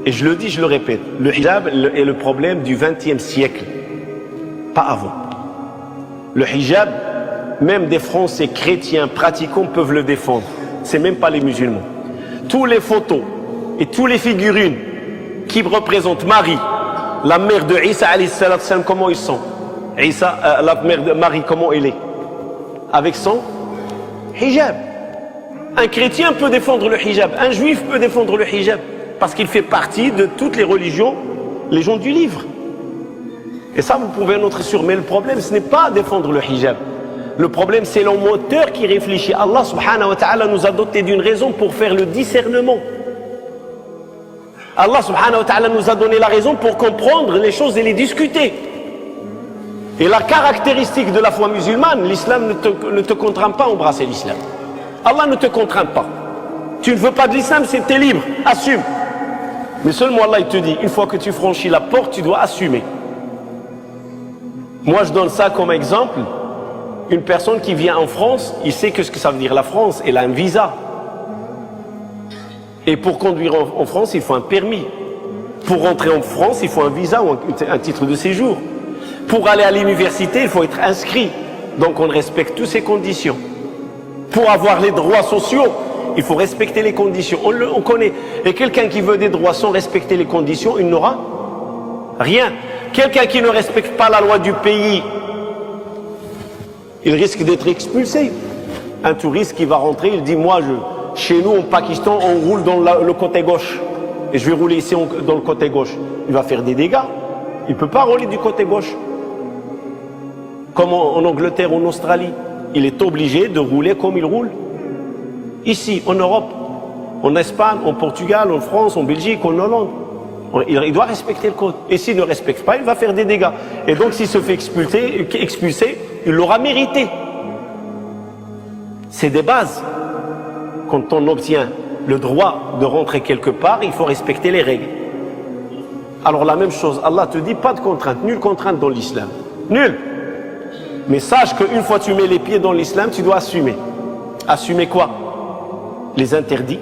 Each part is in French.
Et je le dis, je le répète, le hijab est le problème du XXe siècle, pas avant. Le hijab, même des Français chrétiens pratiquants peuvent le défendre. C'est même pas les musulmans. Tous les photos et tous les figurines qui représentent Marie, la mère de Isa alayhi salam, comment ils sont? Isa, la mère de Marie, comment elle est? Avec son hijab. Un chrétien peut défendre le hijab, un juif peut défendre le hijab, parce qu'il fait partie de toutes les religions, les gens du livre. Et ça, vous pouvez en être sûr. Mais le problème, ce n'est pas défendre le hijab. Le problème, c'est le moteur qui réfléchit. Allah subhanahu wa ta'ala nous a doté d'une raison pour faire le discernement. Allah subhanahu wa ta'ala nous a donné la raison pour comprendre les choses et les discuter. Et la caractéristique de la foi musulmane, l'islam ne te contraint pas à embrasser l'islam. Allah ne te contraint pas. Tu ne veux pas de l'islam, c'est t'es libre, assume. Mais seulement Allah il te dit, une fois que tu franchis la porte, tu dois assumer. Moi je donne ça comme exemple. Une personne qui vient en France, il sait que ce que ça veut dire la France, elle a un visa. Et pour conduire en France, il faut un permis. Pour rentrer en France, il faut un visa ou un titre de séjour. Pour aller à l'université, il faut être inscrit. Donc on respecte toutes ces conditions. Pour avoir les droits sociaux, il faut respecter les conditions. On connaît. Et quelqu'un qui veut des droits sans respecter les conditions, il n'aura rien. Quelqu'un qui ne respecte pas la loi du pays, il risque d'être expulsé. Un touriste qui va rentrer, il dit, moi, chez nous, en Pakistan, on roule dans le côté gauche. Et je vais rouler ici dans le côté gauche. Il va faire des dégâts. Il ne peut pas rouler du côté gauche. Comme en Angleterre, en Australie. Il est obligé de rouler comme il roule. Ici, en Europe, en Espagne, en Portugal, en France, en Belgique, en Hollande. Il doit respecter le code. Et s'il ne respecte pas, il va faire des dégâts. Et donc, s'il se fait expulser, il l'aura mérité. C'est des bases. Quand on obtient le droit de rentrer quelque part, il faut respecter les règles. Alors la même chose, Allah te dit pas de contrainte, nulle contrainte dans l'islam. Nulle. Mais sache qu'une fois que tu mets les pieds dans l'islam, tu dois assumer. Assumer quoi? Les interdits,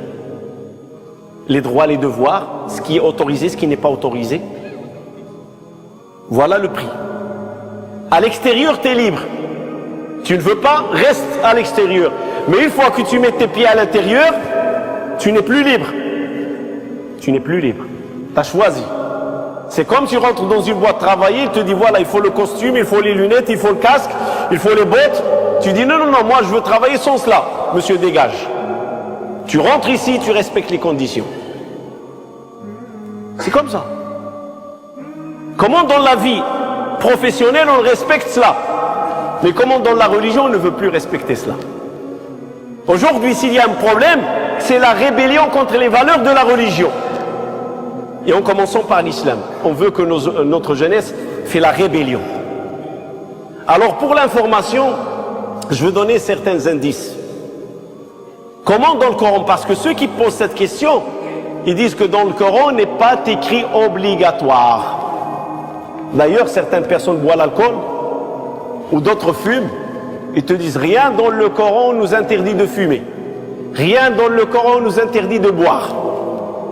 les droits, les devoirs, ce qui est autorisé, ce qui n'est pas autorisé. Voilà le prix. À l'extérieur, tu es libre. Tu ne veux pas, reste à l'extérieur. Mais une fois que tu mets tes pieds à l'intérieur, tu n'es plus libre. Tu n'es plus libre. Tu as choisi. C'est comme tu rentres dans une boîte travailler, il te dit voilà, il faut le costume, il faut les lunettes, il faut le casque, il faut les bottes. Tu dis non, non, non, moi je veux travailler sans cela. Monsieur, dégage. Tu rentres ici, tu respectes les conditions. C'est comme ça. Comment dans la vie professionnelle on respecte cela? Mais comment dans la religion on ne veut plus respecter cela? Aujourd'hui, s'il y a un problème, c'est la rébellion contre les valeurs de la religion. Et en commençant par l'islam. On veut que notre jeunesse fait la rébellion. Alors pour l'information, je veux donner certains indices. Comment dans le Coran? Parce que ceux qui posent cette question, ils disent que dans le Coran n'est pas écrit obligatoire. D'ailleurs, certaines personnes boivent l'alcool ou d'autres fument. Ils te disent rien dans le Coran nous interdit de fumer. Rien dans le Coran nous interdit de boire.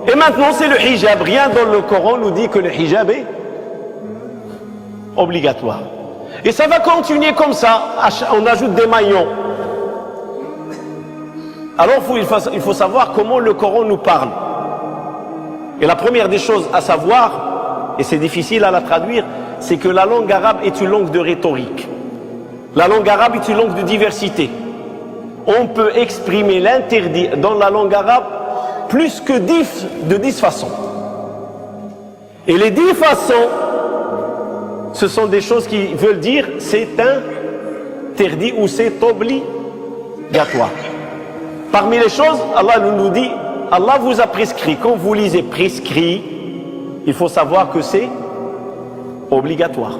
Et maintenant c'est le hijab. Rien dans le Coran nous dit que le hijab est obligatoire. Et ça va continuer comme ça. On ajoute des maillons. Alors il faut savoir comment le Coran nous parle. Et la première des choses à savoir, et c'est difficile à la traduire, c'est que la langue arabe est une langue de rhétorique. La langue arabe est une langue de diversité. On peut exprimer l'interdit dans la langue arabe plus que 10 façons. Et les 10 façons, ce sont des choses qui veulent dire c'est interdit ou c'est obligatoire. Parmi les choses, Allah nous dit, Allah vous a prescrit. Quand vous lisez prescrit, il faut savoir que c'est obligatoire.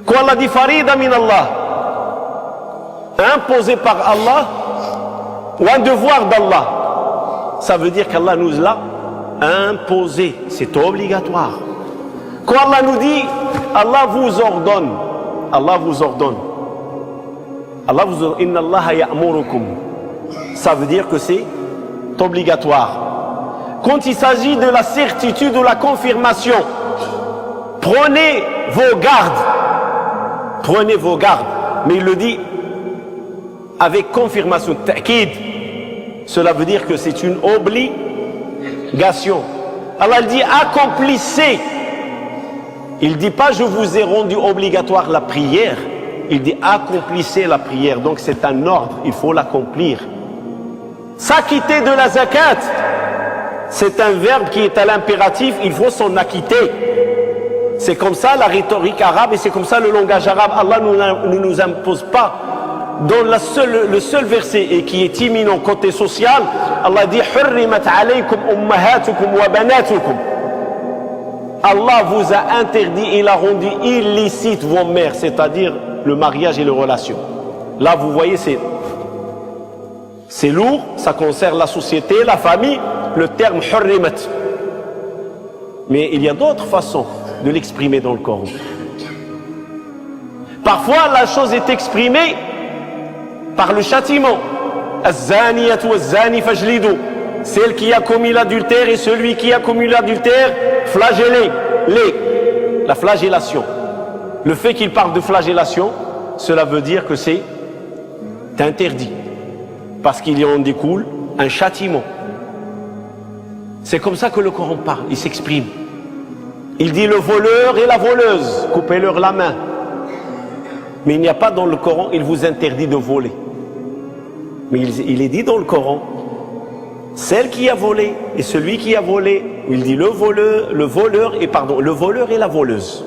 Quand Allah dit farida min Allah, imposé par Allah, ou un devoir d'Allah, ça veut dire qu'Allah nous l'a imposé, c'est obligatoire. Quand Allah nous dit, Allah vous ordonne, Allah vous ordonne, Allah vous ordonne, inna Allah ya'murukum, ça veut dire que c'est obligatoire. quand il s'agit de la certitude ou la confirmation, prenez vos gardes. Prenez vos gardes. Mais il le dit avec confirmation, ta'kid. Cela veut dire que c'est une obligation. Allah dit accomplissez. Il ne dit pas je vous ai rendu obligatoire la prière. Il dit accomplissez la prière. Donc c'est un ordre, il faut l'accomplir. S'acquitter de la zakat, c'est un verbe qui est à l'impératif, il faut s'en acquitter. C'est comme ça la rhétorique arabe et c'est comme ça le langage arabe. Allah ne nous impose pas. Dans le seul verset et qui est imminent côté social, Allah dit Hurrimat alaykum ummahatukum wa banatukum. Allah vous a interdit, il a rendu illicite vos mères, c'est-à-dire le mariage et les relations. Là, vous voyez, c'est lourd, ça concerne la société, la famille, le terme Hurrimat. Mais il y a d'autres façons de l'exprimer dans le Coran. Parfois, la chose est exprimée par le châtiment. Az-zaniyatu waz-zani fajlidu. Celle qui a commis l'adultère et celui qui a commis l'adultère, flagellez-les. La flagellation. Le fait qu'il parle de flagellation, cela veut dire que c'est interdit. Parce qu'il y en découle un châtiment. C'est comme ça que le Coran parle, il s'exprime. Il dit le voleur et la voleuse, coupez-leur la main. Mais il n'y a pas dans le Coran, il vous interdit de voler. Mais il est dit dans le Coran, celle qui a volé et celui qui a volé, il dit le voleur et la voleuse.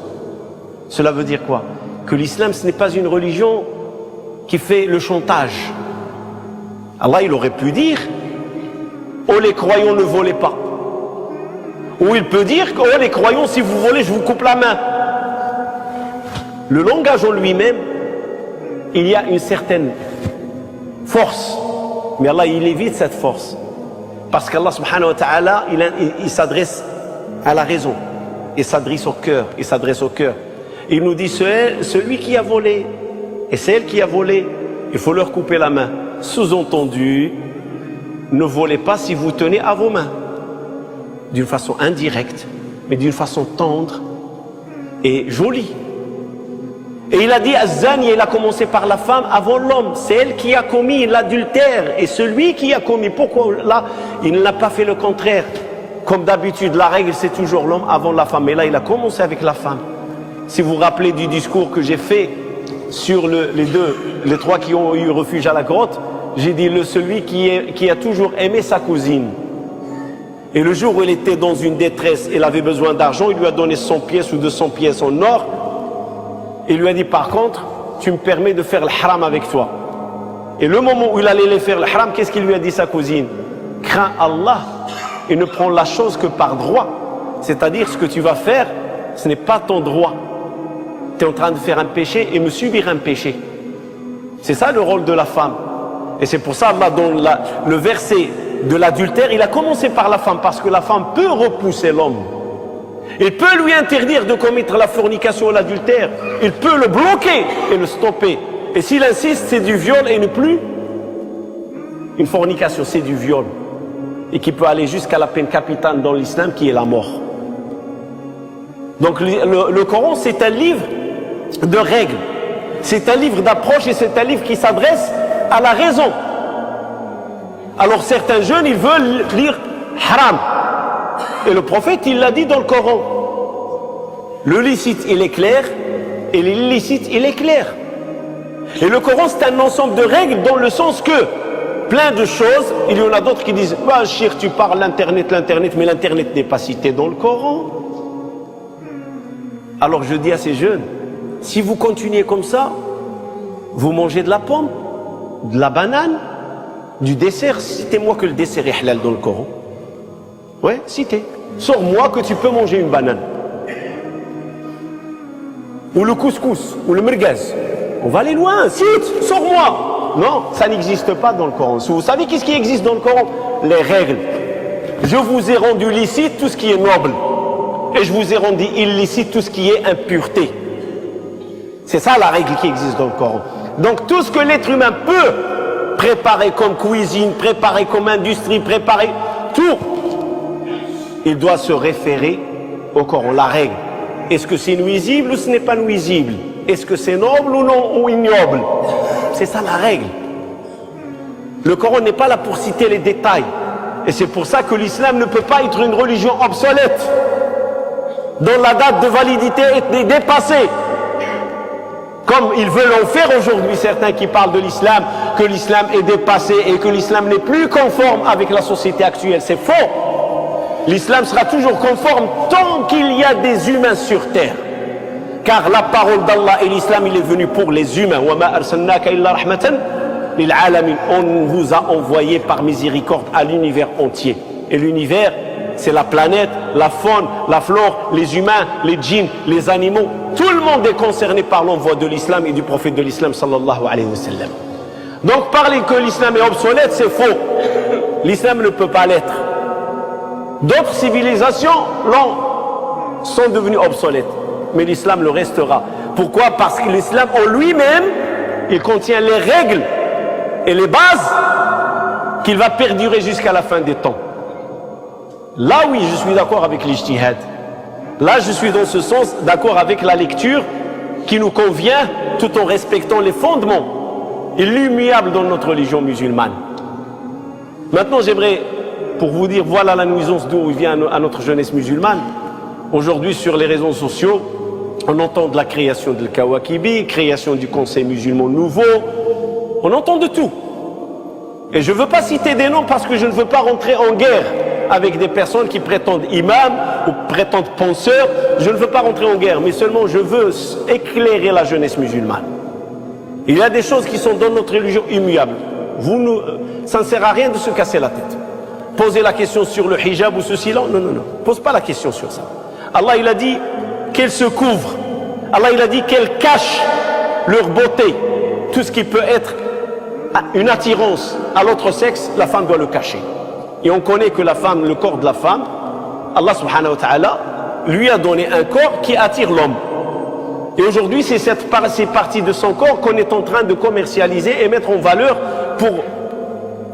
Cela veut dire quoi? Que l'islam ce n'est pas une religion qui fait le chantage. Allah il aurait pu dire, oh les croyants ne volez pas. Ou il peut dire, oh les croyants si vous volez je vous coupe la main. Le langage en lui-même, il y a une certaine force. Mais Allah, il évite cette force. Parce qu'Allah subhanahu wa ta'ala, il s'adresse à la raison. Il s'adresse au cœur. Il s'adresse au cœur. Il nous dit, celui qui a volé et celle qui a volé, il faut leur couper la main. Sous-entendu, ne volez pas si vous tenez à vos mains. D'une façon indirecte, mais d'une façon tendre et jolie. Et il a dit, Az-Zani, il a commencé par la femme avant l'homme. C'est elle qui a commis l'adultère. Et celui qui a commis, pourquoi là, il n'a pas fait le contraire? Comme d'habitude, la règle, c'est toujours l'homme avant la femme. Mais là, il a commencé avec la femme. Si vous vous rappelez du discours que j'ai fait sur les trois qui ont eu refuge à la grotte, j'ai dit, celui qui a toujours aimé sa cousine. Et le jour où il était dans une détresse, il avait besoin d'argent, il lui a donné 100 pièces ou 200 pièces en or. Il lui a dit par contre, tu me permets de faire le haram avec toi. Et le moment où il allait les faire le haram, qu'est-ce qu'il lui a dit sa cousine? Crains Allah et ne prends la chose que par droit. C'est-à-dire ce que tu vas faire, ce n'est pas ton droit. Tu es en train de faire un péché et me subir un péché. C'est ça le rôle de la femme. Et c'est pour ça Allah dans le verset de l'adultère, il a commencé par la femme parce que la femme peut repousser l'homme. Il peut lui interdire de commettre la fornication ou l'adultère. Il peut le bloquer et le stopper. Et s'il insiste, c'est du viol et ne plus une fornication, c'est du viol. Et qui peut aller jusqu'à la peine capitale dans l'islam qui est la mort. Donc le Coran, c'est un livre de règles. C'est un livre d'approche et c'est un livre qui s'adresse à la raison. Alors certains jeunes, ils veulent lire haram. Et le prophète, il l'a dit dans le Coran. Le licite, il est clair, et l'illicite, il est clair. Et le Coran, c'est un ensemble de règles dans le sens que, plein de choses, il y en a d'autres qui disent, bah, Cheikh, tu parles l'Internet, mais l'Internet n'est pas cité dans le Coran. Alors je dis à ces jeunes, si vous continuez comme ça, vous mangez de la pomme, de la banane, du dessert. Citez-moi que le dessert est halal dans le Coran. Ouais, citez. Sors-moi que tu peux manger une banane. Ou le couscous, ou le merguez. On va aller loin, cite, sors-moi. Non, ça n'existe pas dans le Coran. Vous savez qu'est-ce qui existe dans le Coran? Les règles. Je vous ai rendu licite tout ce qui est noble. Et je vous ai rendu illicite tout ce qui est impureté. C'est ça la règle qui existe dans le Coran. Donc tout ce que l'être humain peut préparer comme cuisine, préparer comme industrie, préparer tout, il doit se référer au Coran, la règle. Est-ce que c'est nuisible ou ce n'est pas nuisible? Est-ce que c'est noble ou non, ou ignoble? C'est ça la règle. Le Coran n'est pas là pour citer les détails. Et c'est pour ça que l'islam ne peut pas être une religion obsolète, dont la date de validité est dépassée. Comme ils veulent en faire aujourd'hui, certains qui parlent de l'islam, que l'islam est dépassé et que l'islam n'est plus conforme avec la société actuelle. C'est faux. L'islam sera toujours conforme tant qu'il y a des humains sur terre. Car la parole d'Allah et l'islam, il est venu pour les humains. وَمَا أَرْسَلْنَاكَ إِلَّا رَحْمَةً لِلْعَالَمِينَ. On vous a envoyé par miséricorde à l'univers entier. Et l'univers, c'est la planète, la faune, la flore, les humains, les djinns, les animaux. Tout le monde est concerné par l'envoi de l'islam et du prophète de l'islam sallallahu alayhi wa sallam. Donc parler que l'islam est obsolète, c'est faux. L'islam ne peut pas l'être. D'autres civilisations sont devenues obsolètes, mais l'islam le restera. Pourquoi? Parce que l'islam en lui-même, il contient les règles et les bases qu'il va perdurer jusqu'à la fin des temps. Là oui, je suis d'accord avec l'ijtihad. Là, je suis dans ce sens d'accord avec la lecture qui nous convient tout en respectant les fondements immuables dans notre religion musulmane. Maintenant, j'aimerais, pour vous dire, voilà la nuisance d'où vient à notre jeunesse musulmane. Aujourd'hui, sur les réseaux sociaux, on entend de la création de Kawakibi, création du Conseil musulman nouveau, on entend de tout. Et je ne veux pas citer des noms parce que je ne veux pas rentrer en guerre avec des personnes qui prétendent imams ou prétendent penseurs. Je ne veux pas rentrer en guerre, mais seulement je veux éclairer la jeunesse musulmane. Il y a des choses qui sont dans notre religion immuables. Ça ne sert à rien de se casser la tête. Poser la question sur le hijab ou ceci, non, non, non. Pose pas la question sur ça. Allah, il a dit qu'elles se couvrent. Allah, il a dit qu'elles cachent leur beauté. Tout ce qui peut être une attirance à l'autre sexe, la femme doit le cacher. Et on connaît que la femme, le corps de la femme, Allah subhanahu wa ta'ala lui a donné un corps qui attire l'homme. Et aujourd'hui, c'est ces parties de son corps qu'on est en train de commercialiser et mettre en valeur pour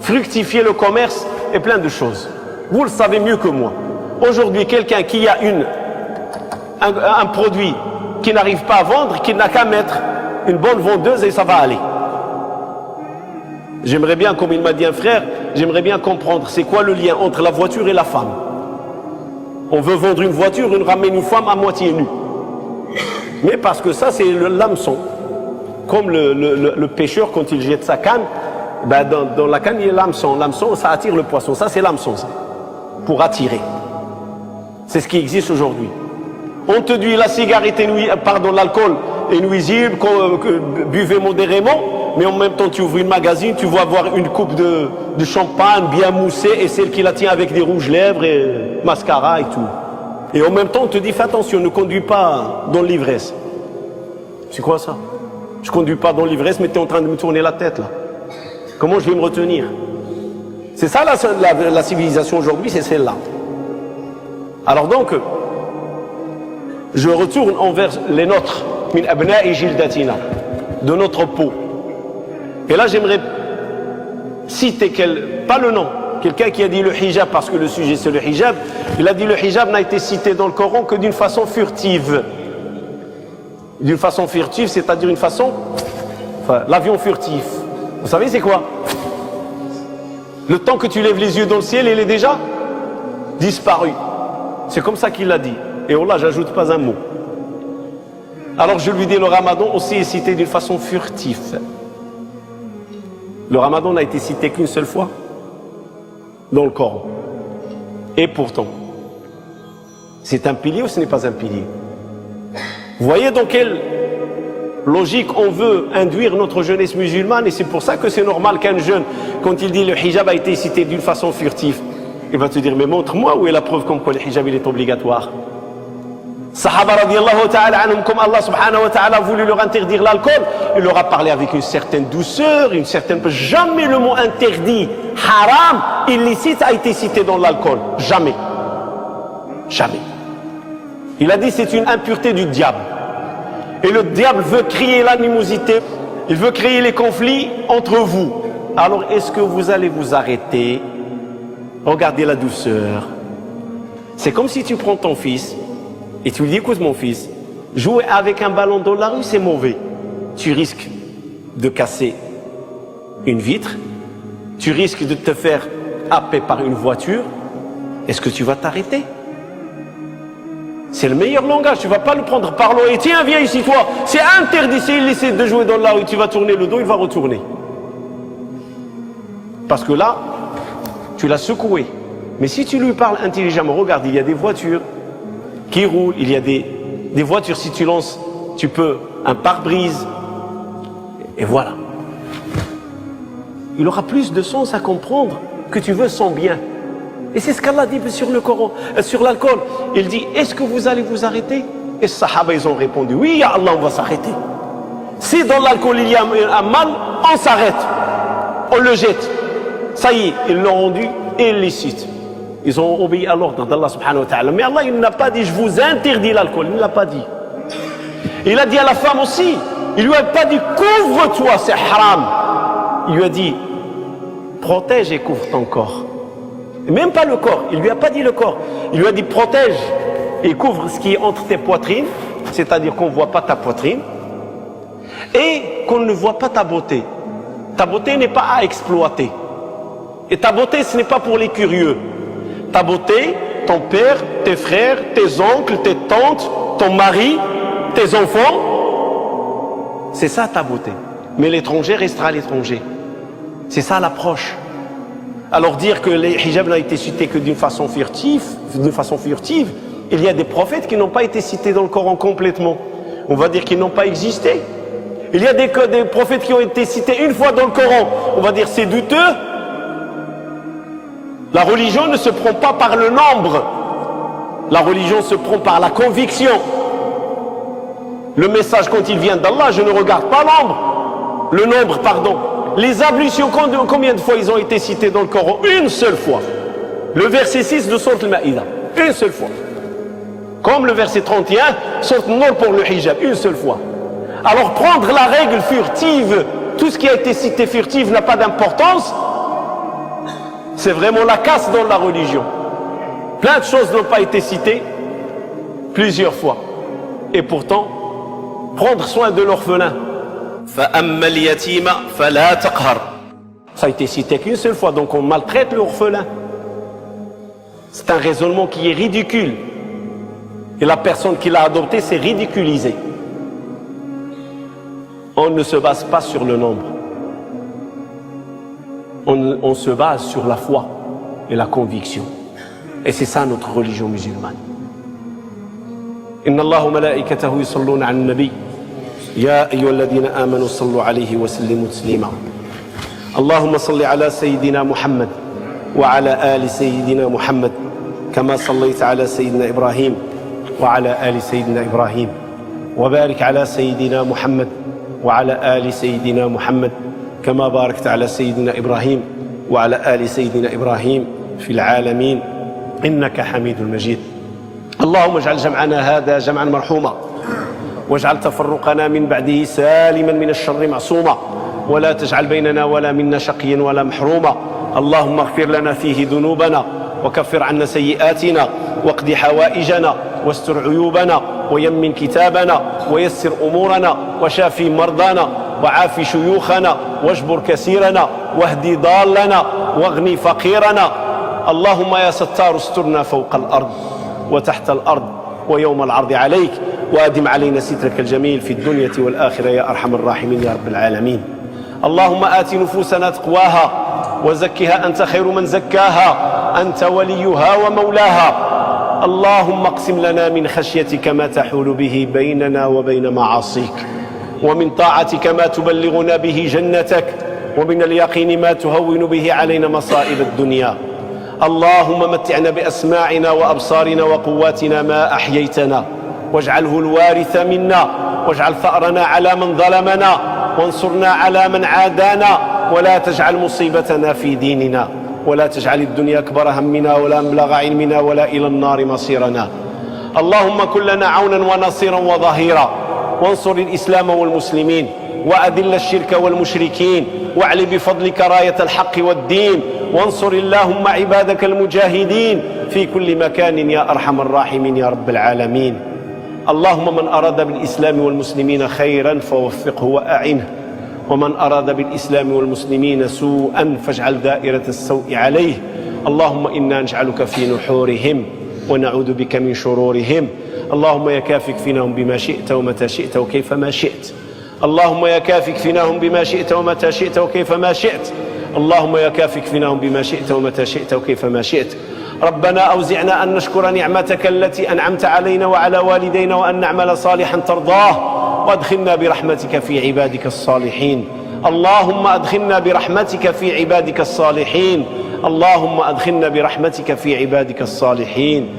fructifier le commerce et plein de choses. Vous le savez mieux que moi. Aujourd'hui, quelqu'un qui a un produit qui n'arrive pas à vendre, qui n'a qu'à mettre une bonne vendeuse et ça va aller. J'aimerais bien, comme il m'a dit un frère, j'aimerais bien comprendre c'est quoi le lien entre la voiture et la femme. On veut vendre une voiture, on ramène une femme à moitié nue. Mais parce que ça, c'est l'hameçon. Comme le pêcheur, quand il jette sa canne, ben dans la canne, il y a l'hameçon. L'hameçon, ça attire le poisson. Ça, c'est l'hameçon, ça. Pour attirer. C'est ce qui existe aujourd'hui. On te dit la cigarette l'alcool est nuisible, buvez modérément. Mais en même temps, tu ouvres une magazine, tu vas voir une coupe de champagne bien moussée et celle qui la tient avec des rouges-lèvres et mascara et tout. Et en même temps, on te dit, fais attention, ne conduis pas dans l'ivresse. C'est quoi ça? Je conduis pas dans l'ivresse, mais tu es en train de me tourner la tête là. Comment je vais me retenir? C'est ça la civilisation aujourd'hui, c'est celle-là. Alors donc, je retourne envers les nôtres, min abna'i jildatina, de notre peau. Et là, j'aimerais citer, pas le nom, quelqu'un qui a dit le hijab parce que le sujet c'est le hijab. Il a dit le hijab n'a été cité dans le Coran que d'une façon furtive. D'une façon furtive, c'est-à-dire une façon, l'avion furtif. Vous savez c'est quoi? Le temps que tu lèves les yeux dans le ciel, il est déjà disparu. C'est comme ça qu'il l'a dit. Et oh là, j'ajoute pas un mot. Alors je lui dis le Ramadan aussi est cité d'une façon furtive. Le Ramadan n'a été cité qu'une seule fois dans le Coran. Et pourtant, c'est un pilier ou ce n'est pas un pilier? Vous voyez dans quelle logique on veut induire notre jeunesse musulmane, et c'est pour ça que c'est normal qu'un jeune, quand il dit le hijab a été cité d'une façon furtive, il va te dire mais montre-moi où est la preuve comme quoi le hijab il est obligatoire. Sahaba radiallahu ta'ala anhum, comme Allah subhanahu wa ta'ala a voulu leur interdire l'alcool, il leur a parlé avec une certaine douceur, jamais le mot interdit, haram, illicite a été cité dans l'alcool. Jamais. Jamais. Il a dit c'est une impureté du diable. Et le diable veut créer l'animosité, il veut créer les conflits entre vous. Alors est-ce que vous allez vous arrêter? Regardez la douceur. C'est comme si tu prends ton fils et tu lui dis, écoute mon fils, jouer avec un ballon dans la rue, c'est mauvais. Tu risques de casser une vitre, tu risques de te faire happer par une voiture. Est-ce que tu vas t'arrêter? C'est le meilleur langage, tu ne vas pas le prendre par l'eau et tiens, viens ici toi. C'est interdit, s'il essaie de jouer dans la rue, tu vas tourner le dos, il va retourner. Parce que là, tu l'as secoué. Mais si tu lui parles intelligemment, regarde, il y a des voitures qui roulent, il y a des voitures, si tu lances, tu peux, un pare-brise, et voilà. Il aura plus de sens à comprendre que tu veux son bien. Et c'est ce qu'Allah dit sur le Coran, sur l'alcool. Il dit, est-ce que vous allez vous arrêter? Et les Sahaba, ils ont répondu, oui, ya Allah, on va s'arrêter. Si dans l'alcool il y a un mal, on s'arrête. On le jette. Ça y est, ils l'ont rendu illicite. Ils ont obéi à l'ordre d'Allah subhanahu wa ta'ala. Mais Allah, il n'a pas dit, je vous interdis l'alcool. Il ne l'a pas dit. Il a dit à la femme aussi, il lui a pas dit, couvre-toi, c'est haram. Il lui a dit, protège et couvre ton corps. Et même pas le corps, il lui a pas dit le corps. Il lui a dit, protège et couvre ce qui est entre tes poitrines, c'est-à-dire qu'on ne voit pas ta poitrine, et qu'on ne voit pas ta beauté. Ta beauté n'est pas à exploiter. Et ta beauté, ce n'est pas pour les curieux. Ta beauté, ton père, tes frères, tes oncles, tes tantes, ton mari, tes enfants, c'est ça ta beauté. Mais l'étranger restera à l'étranger. C'est ça l'approche. Alors dire que les hijabs n'ont été cités que d'une façon furtive, il y a des prophètes qui n'ont pas été cités dans le Coran complètement. On va dire qu'ils n'ont pas existé. Il y a des prophètes qui ont été cités une fois dans le Coran. On va dire c'est douteux. La religion ne se prend pas par le nombre. La religion se prend par la conviction. Le message, quand il vient d'Allah, je ne regarde pas le nombre, pardon. Les ablutions, combien de fois ils ont été cités dans le Coran? Une seule fois. Le verset 6 de Sourate Al-Ma'idah. Une seule fois. Comme le verset 31, Sourate An-Nur pour le hijab. Une seule fois. Alors prendre la règle furtive, tout ce qui a été cité furtive n'a pas d'importance, c'est vraiment la casse dans la religion. Plein de choses n'ont pas été citées plusieurs fois. Et pourtant, prendre soin de l'orphelin. Ça a été cité qu'une seule fois, donc on maltraite l'orphelin. C'est un raisonnement qui est ridicule. Et la personne qui l'a adopté s'est ridiculisée. On ne se base pas sur le nombre. On se base sur la foi et la conviction. Et c'est ça notre religion musulmane. Inna Allahu malaikatahu yusalluna 'alan nabi. يا أيها الذين آمنوا صلوا عليه وسلموا تسليما اللهم صل على سيدنا محمد وعلى آل سيدنا محمد كما صليت على سيدنا إبراهيم وعلى آل سيدنا إبراهيم وبارك على سيدنا محمد وعلى آل سيدنا محمد كما باركت على سيدنا إبراهيم وعلى آل سيدنا إبراهيم في العالمين إنك حميد مجيد اللهم اجعل جمعنا هذا جمعا مرحوما واجعل تفرقنا من بعده سالما من الشر معصوما ولا تجعل بيننا ولا منا شقيا ولا محروما اللهم اغفر لنا فيه ذنوبنا وكفر عنا سيئاتنا واقض حوائجنا واستر عيوبنا ويمن كتابنا ويسر أمورنا وشافي مرضانا وعاف شيوخنا واجبر كسيرنا واهدي ضالنا واغني فقيرنا اللهم يا ستار استرنا فوق الأرض وتحت الأرض ويوم العرض عليك وأدم علينا سترك الجميل في الدنيا والآخرة يا أرحم الراحمين يا رب العالمين اللهم آت نفوسنا تقواها وزكها أنت خير من زكاها أنت وليها ومولاها اللهم اقسم لنا من خشيتك ما تحول به بيننا وبين معاصيك ومن طاعتك ما تبلغنا به جنتك ومن اليقين ما تهون به علينا مصائب الدنيا اللهم متعنا بأسماعنا وأبصارنا وقواتنا ما أحييتنا واجعله الوارث منا واجعل ثأرنا على من ظلمنا وانصرنا على من عادانا ولا تجعل مصيبتنا في ديننا ولا تجعل الدنيا أكبر همنا ولا مبلغ علمنا ولا إلى النار مصيرنا اللهم كن لنا عونا ونصيرا وظهيرا وانصر الإسلام والمسلمين وأذل الشرك والمشركين واعل بفضلك راية الحق والدين وانصر اللهم عبادك المجاهدين في كل مكان يا أرحم الراحمين يا رب العالمين. اللهم من أراد بالإسلام والمسلمين خيرا فوفقه وأعنه، ومن أراد بالإسلام والمسلمين سوءا فاجعل دائرة السوء عليه. اللهم إنا نجعلك في نحورهم ونعوذ بك من شرورهم. اللهم يا كافي اكفناهم بما شئت ومتى شئت وكيفما شئت. اللهم يا كافي اكفناهم بما شئت ومتى شئت وكيفما شئت. اللهم يا كافي اكفناهم بما شئت ومتى شئت وكيفما شئت. ربنا أوزعنا أن نشكر نعمتك التي أنعمت علينا وعلى والدينا وأن نعمل صالحا ترضاه، وأدخلنا برحمتك في عبادك الصالحين. اللهم أدخلنا برحمتك في عبادك الصالحين. اللهم أدخلنا برحمتك في عبادك الصالحين.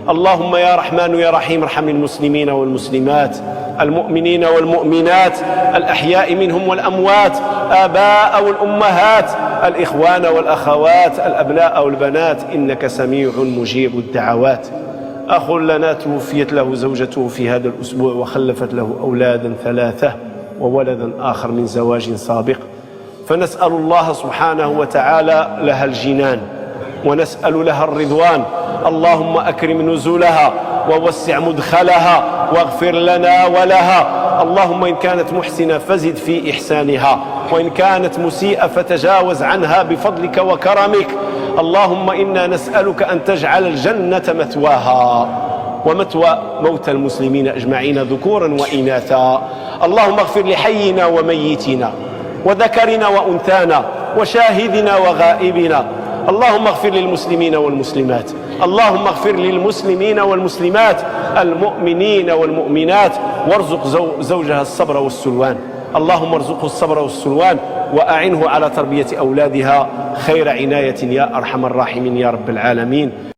اللهم يا رحمن يا رحيم ارحم المسلمين والمسلمات، المؤمنين والمؤمنات، الأحياء منهم والأموات، آباء والأمهات، الإخوان والأخوات، الأبناء والبنات، إنك سميع مجيب الدعوات. أخ لنا توفيت له زوجته في هذا الأسبوع وخلفت له أولادا 3 وولدا آخر من زواج سابق، فنسأل الله سبحانه وتعالى لها الجنان ونسأل لها الرضوان. اللهم أكرم نزلها ووسع مدخلها واغفر لنا ولها. اللهم إن كانت محسنة فزد في إحسانها، وإن كانت مسيئة فتجاوز عنها بفضلك وكرمك. اللهم إنا نسألك أن تجعل الجنة مثواها ومثوى موتى المسلمين أجمعين ذكورا وإناثا. اللهم اغفر لحينا وميتنا وذكرنا وأنثانا وشاهدنا وغائبنا. اللهم اغفر للمسلمين والمسلمات، اللهم اغفر للمسلمين والمسلمات، المؤمنين والمؤمنات، وارزق زوجها الصبر والسلوان. اللهم ارزقه الصبر والسلوان وأعنه على تربية أولادها خير عناية يا أرحم الراحمين يا رب العالمين.